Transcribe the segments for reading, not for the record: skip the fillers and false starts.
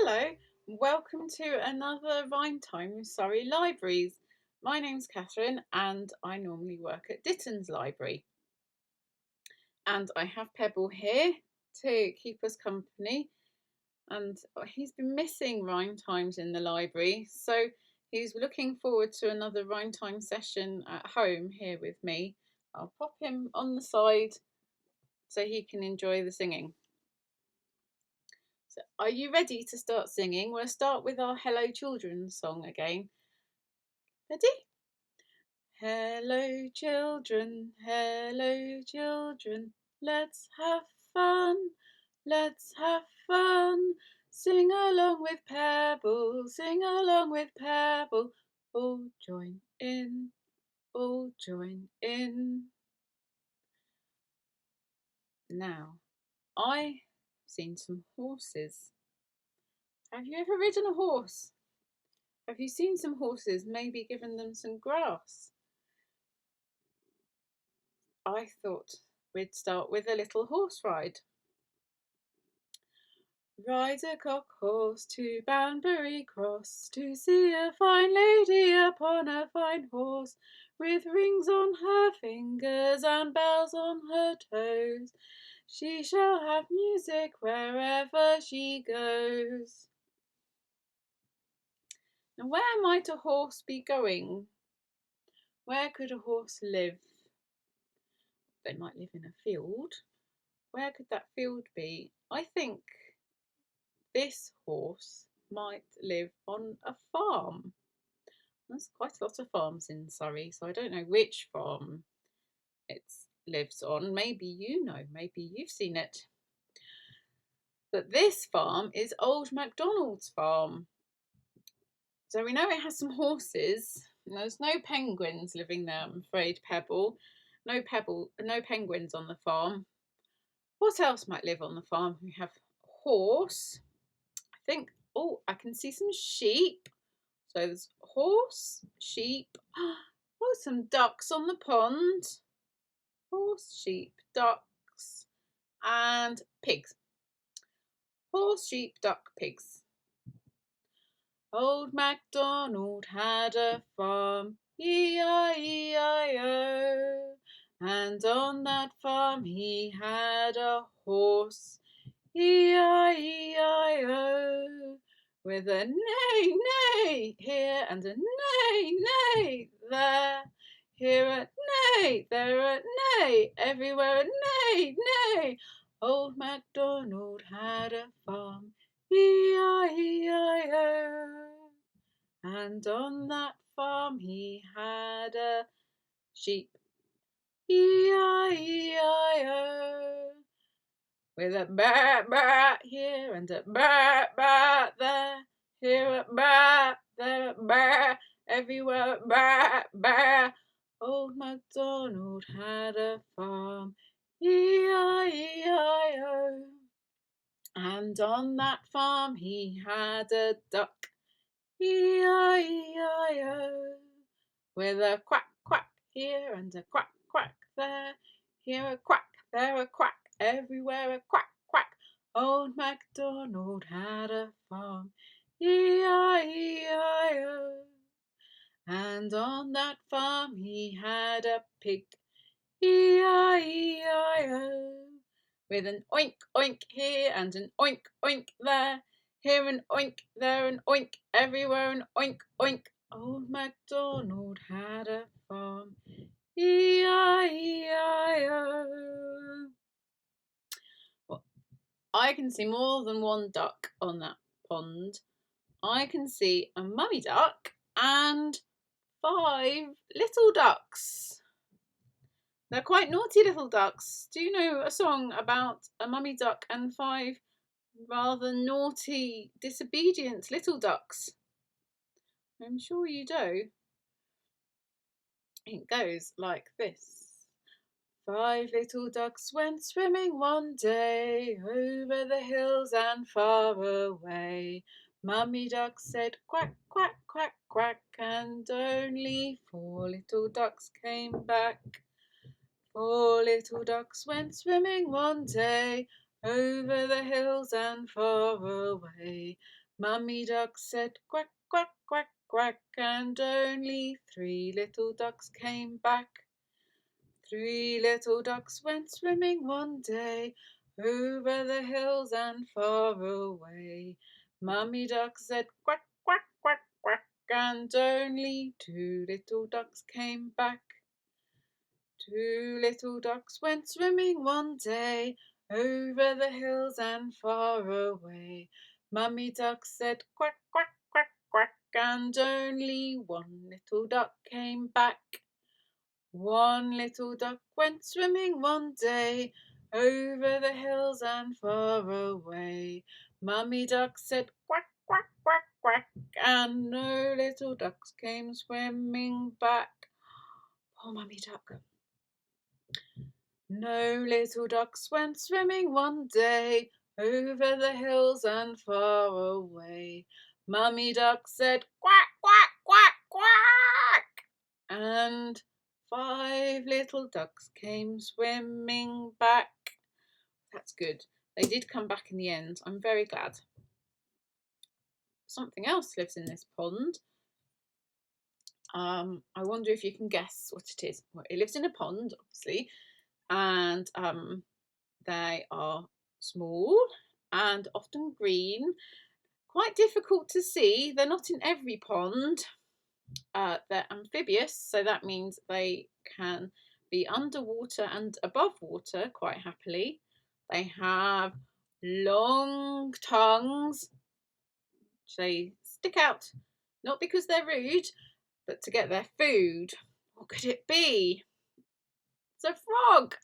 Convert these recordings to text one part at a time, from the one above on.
Hello, welcome to another Rhyme Time Surrey Libraries. My name's Catherine and I normally work at Ditton's Library. And I have Pebble here to keep us company. And he's been missing Rhyme Times in the library, so he's looking forward to another Rhyme Time session at home here with me. I'll pop him on the side so he can enjoy the singing. So are you ready to start singing? We'll start with our Hello Children song again. Ready? Hello children, let's have fun, let's have fun. Sing along with Pebble, sing along with Pebble. All join in, all join in. Now, I've seen some horses. Have you ever ridden a horse? Have you seen some horses, maybe given them some grass? I thought we'd start with a little horse ride. Ride a cock horse to Banbury Cross to see a fine lady upon a fine horse, with rings on her fingers and bells on her toes. She shall have music wherever she goes. Now, where might a horse be going? Where could a horse live? They might live in a field. Where could that field be? I think this horse might live on a farm. There's quite a lot of farms in Surrey, so I don't know which farm it lives on. Maybe you know, maybe you've seen it. But this farm is Old MacDonald's farm. So we know it has some horses. There's no penguins living there, I'm afraid, Pebble. No penguins on the farm. What else might live on the farm? We have horse. I think, oh, I can see some sheep. So there's horse, sheep. Oh, some ducks on the pond. Horse, sheep, ducks, and pigs. Horse, sheep, duck, pigs. Old MacDonald had a farm, E-I-E-I-O, and on that farm he had a horse, E-I-E-I-O, with a neigh, neigh here and a neigh, neigh there. Here a neigh, there a neigh, everywhere a neigh, neigh. Old MacDonald had a farm, E-I-E-I-O. And on that farm he had a sheep, E-I-E-I-O. With a baa, baa here and a baa, baa there. Here a baa, there a baa, everywhere a baa, baa. Old MacDonald had a farm, E-I-E-I-O. And on that farm he had a duck, E-I-E-I-O. With a quack, quack here and a quack, quack there. Here a quack, there a quack, everywhere a quack, quack. Old MacDonald had a farm, E-I-E-I-O. And on that farm he had a pig, E-I-E-I-O. With an oink, oink here and an oink, oink there. Here an oink, there an oink, everywhere an oink, oink. Old MacDonald had a farm, E-I-E-I-O. Well, I can see more than one duck on that pond. I can see a mummy duck and 5 little ducks. They're quite naughty little ducks. Do you know a song about a mummy duck and 5 rather naughty, disobedient little ducks? I'm sure you do. It goes like this. 5 little ducks went swimming one day over the hills and far away. Mummy duck said quack, quack, quack, quack, and only 4 little ducks came back. 4 little ducks went swimming one day over the hills and far away. Mummy Duck said quack, quack, quack, quack, and only 3 little ducks came back. 3 little ducks went swimming one day over the hills and far away. Mummy Duck said quack, quack, quack, quack, and only 2 little ducks came back. 2 little ducks went swimming one day over the hills and far away. Mummy Duck said quack, quack, quack, quack, and only 1 little duck came back. 1 little duck went swimming one day over the hills and far away. Mummy Duck said quack, quack, quack, quack, and no little ducks came swimming back. Poor Mummy Duck. No little ducks went swimming one day over the hills and far away. Mummy Duck said quack, quack, quack, quack, and 5 little ducks came swimming back. That's good. They did come back in the end. I'm very glad. Something else lives in this pond. I wonder if you can guess what it is. Well, it lives in a pond, obviously, and they are small and often green, quite difficult to see. They're not in every pond. They're amphibious, so that means they can be underwater and above water quite happily. They have long tongues. They stick out, not because they're rude, but to get their food. What could it be? It's a frog.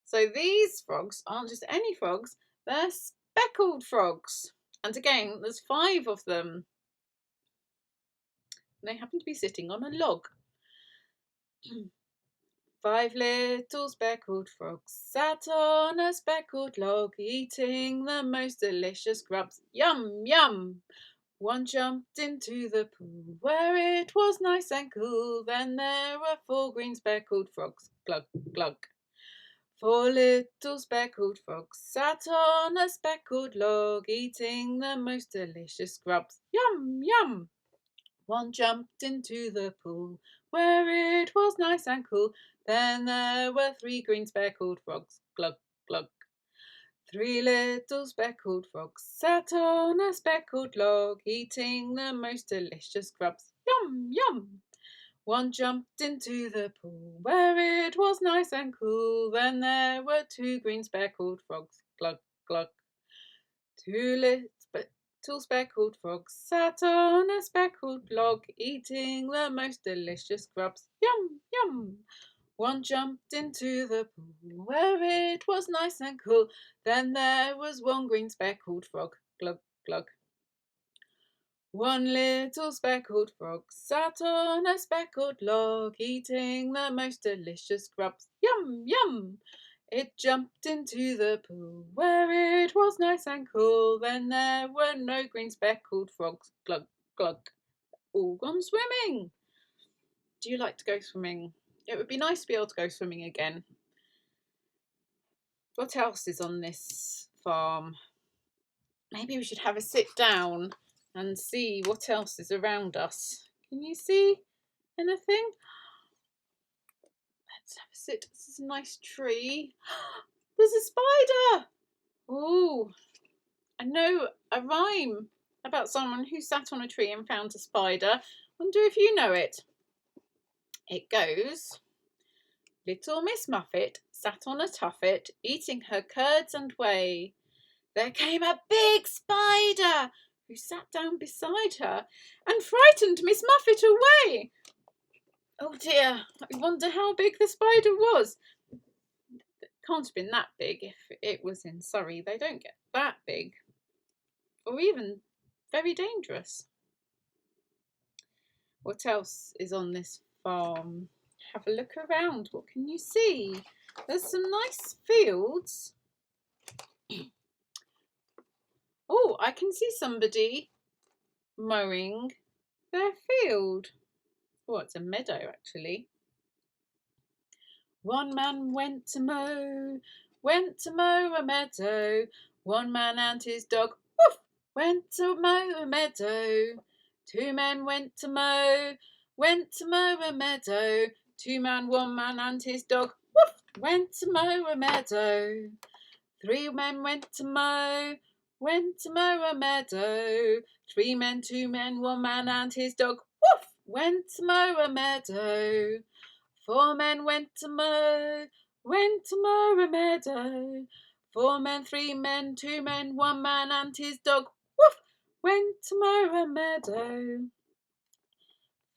So these frogs aren't just any frogs, they're speckled frogs. And again, there's 5 of them. They happen to be sitting on a log. 5 little speckled frogs sat on a speckled log, eating the most delicious grubs. Yum, yum! One jumped into the pool where it was nice and cool. Then there were 4 green speckled frogs. Glug, glug. 4 little speckled frogs sat on a speckled log, eating the most delicious grubs. Yum, yum! One jumped into the pool where it was nice and cool. Then there were 3 green speckled frogs. Glug, glug. 3 little speckled frogs sat on a speckled log, eating the most delicious grubs. Yum, yum! One jumped into the pool where it was nice and cool. Then there were 2 green speckled frogs. Glug, glug. 2 little speckled frogs sat on a speckled log, eating the most delicious grubs. Yum, yum! One jumped into the pool where it was nice and cool. Then there was 1 green speckled frog. Glug, glug. 1 little speckled frog sat on a speckled log, eating the most delicious grubs. Yum, yum! It jumped into the pool where it was nice and cool. Then there were no green speckled frogs. Glug, glug. All gone swimming. Do you like to go swimming? It would be nice to be able to go swimming again. What else is on this farm? Maybe we should have a sit down and see what else is around us. Can you see anything? Let's have a sit. This is a nice tree. There's a spider. Oh, I know a rhyme about someone who sat on a tree and found a spider. Wonder if you know it. It goes, little Miss Muffet sat on a tuffet, eating her curds and whey. There came a big spider who sat down beside her and frightened Miss Muffet away. Oh dear, I wonder how big the spider was. It can't have been that big if it was in Surrey. They don't get that big, or even very dangerous. What else is on this farm? Have a look around. What can you see? There's some nice fields. Oh, I can see somebody mowing their field. Oh, it's a meadow actually. One man went to mow a meadow. One man and his dog, woof, went to mow a meadow. 2 men went to mow a meadow. 2 men, 1 man and his dog, woof, went to mow a meadow. 3 men went to mow a meadow. 3 men, 2 men, 1 man and his dog, woof, went to mow a meadow. 4 men went to mow a meadow. 4 men, 3 men, 2 men, 1 man and his dog, woof, went to mow a meadow.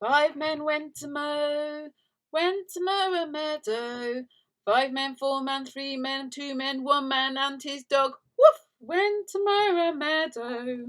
5 men went to mow a meadow. 5 men, 4 men, 3 men, 2 men, 1 man and his dog, woof, went to mow a meadow.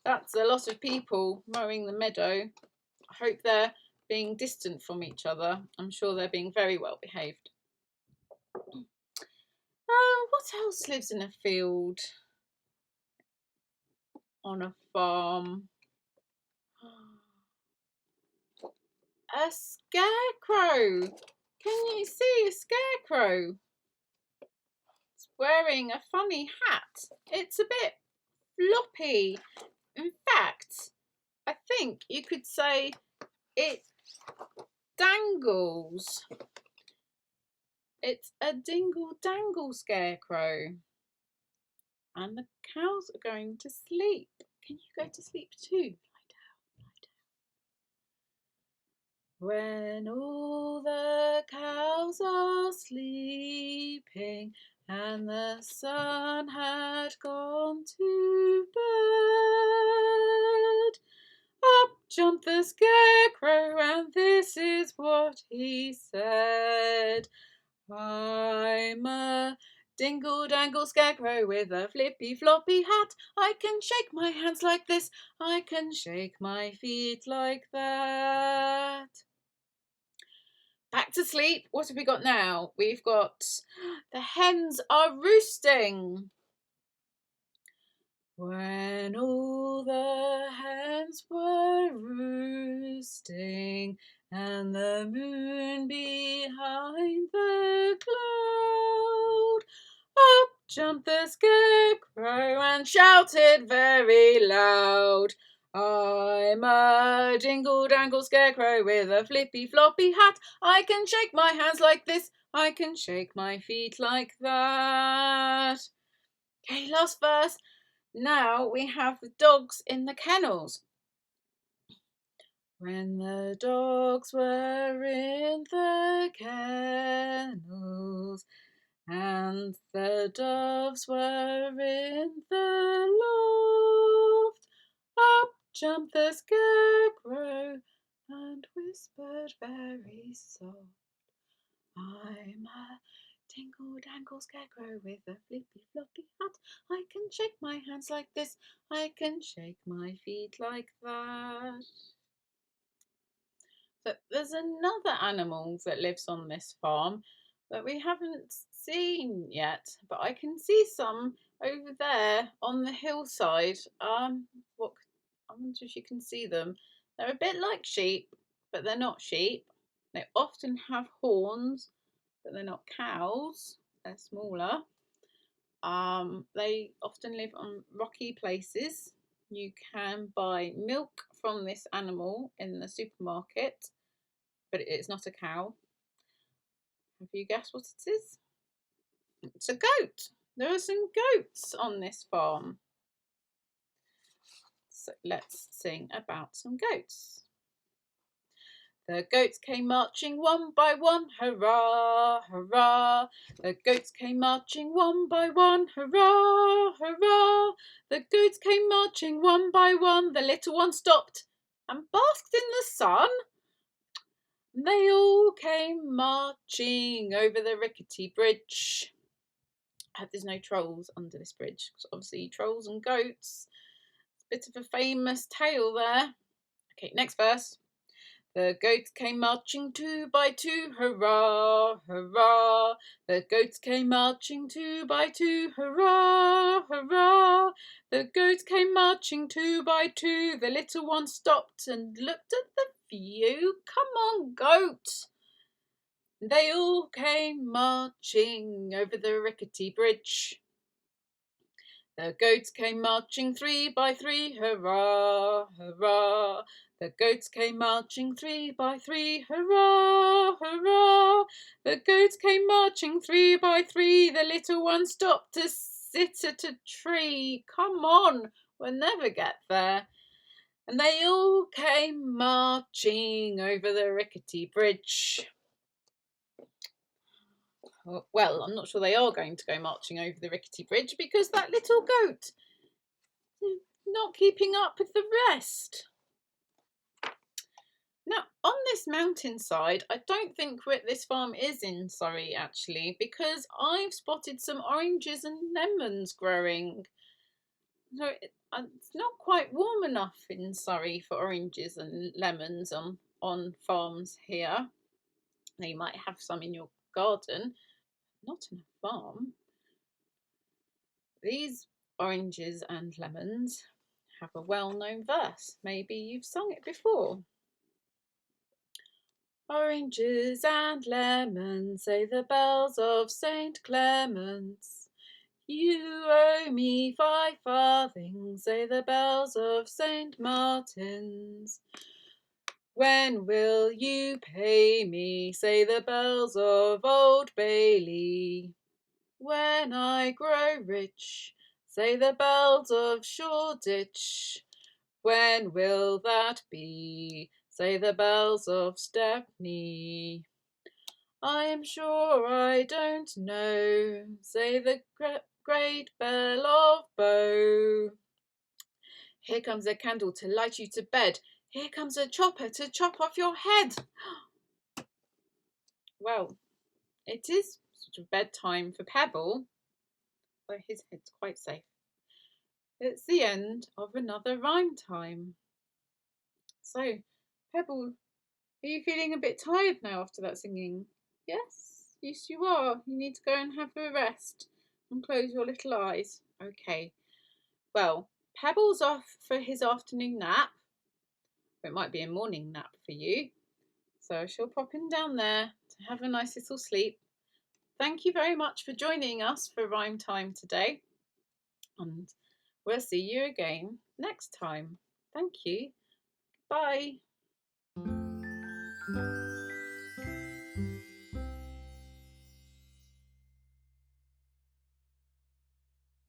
That's a lot of people mowing the meadow. I hope they're being distant from each other. I'm sure they're being very well behaved. What else lives in a field? On a farm? A scarecrow. Can you see a scarecrow? It's wearing a funny hat. It's a bit floppy. In fact, I think you could say it dangles. It's a dingle-dangle scarecrow. And the cows are going to sleep. Can you go to sleep too? Lie down, lie down. When all the cows are sleeping and the sun had gone to bed, up jumped the scarecrow and this is what he said. I'm a dingle-dangle scarecrow with a flippy-floppy hat. I can shake my hands like this. I can shake my feet like that. Back to sleep. What have we got now? We've got the hens are roosting. When all the hens were roosting and the moon behind the cloud, up jumped the scarecrow and shouted very loud. I'm a dingle-dangle scarecrow with a flippy-floppy hat. I can shake my hands like this. I can shake my feet like that. Okay, last verse. Now we have the dogs in the kennels. When the dogs were in the kennels and the doves were in the loft, up jumped the scarecrow and whispered very soft, I'm a dingle-dangle scarecrow with a flippy-floppy hat. I can shake my hands like this. I can shake my feet like that. But there's another animal that lives on this farm that we haven't seen yet. But I can see some over there on the hillside. I wonder if you can see them. They're a bit like sheep, but they're not sheep. They often have horns, but they're not cows. They're smaller. They often live on rocky places. You can buy milk from this animal in the supermarket, but it's not a cow. Have you guessed what it is? It's a goat. There are some goats on this farm. So let's sing about some goats. The goats came marching one by one, hurrah, hurrah. The goats came marching one by one, hurrah, hurrah. The goats came marching one by one. The little one stopped and basked in the sun. They all came marching over the rickety bridge. I hope there's no trolls under this bridge, because obviously trolls and goats. It's a bit of a famous tale there. Okay, next verse. The goats came marching 2 by 2, hurrah, hurrah. The goats came marching 2 by 2, hurrah, hurrah. The goats came marching 2 by 2. The little one stopped and looked at the view. Come on, goat. They all came marching over the rickety bridge. The goats came marching 3 by 3, hurrah, hurrah. The goats came marching 3 by 3, hurrah, hurrah. The goats came marching 3 by 3, the little one stopped to sit at a tree. Come on, we'll never get there. And they all came marching over the rickety bridge. Well, I'm not sure they are going to go marching over the rickety bridge because that little goat is not keeping up with the rest. Now, on this mountainside, I don't think this farm is in Surrey actually, because I've spotted some oranges and lemons growing. So it's not quite warm enough in Surrey for oranges and lemons on farms here. Now, you might have some in your garden, not in a farm. These oranges and lemons have a well-known verse. Maybe you've sung it before. Oranges and lemons, say the bells of St. Clement's. You owe me 5 farthings, say the bells of St. Martin's. When will you pay me, say the bells of Old Bailey. When I grow rich, say the bells of Shoreditch. When will that be, say the bells of Stepney. I am sure I don't know, say the great bell of Bow. Here comes a candle to light you to bed. Here comes a chopper to chop off your head. Well, it is sort of bedtime for Pebble, but his head's quite safe. It's the end of another rhyme time. So, Pebble, are you feeling a bit tired now after that singing? Yes, yes you are. You need to go and have a rest and close your little eyes. Okay. Well, Pebble's off for his afternoon nap. It might be a morning nap for you. So I shall pop him down there to have a nice little sleep. Thank you very much for joining us for Rhyme Time today. And we'll see you again next time. Thank you. Bye.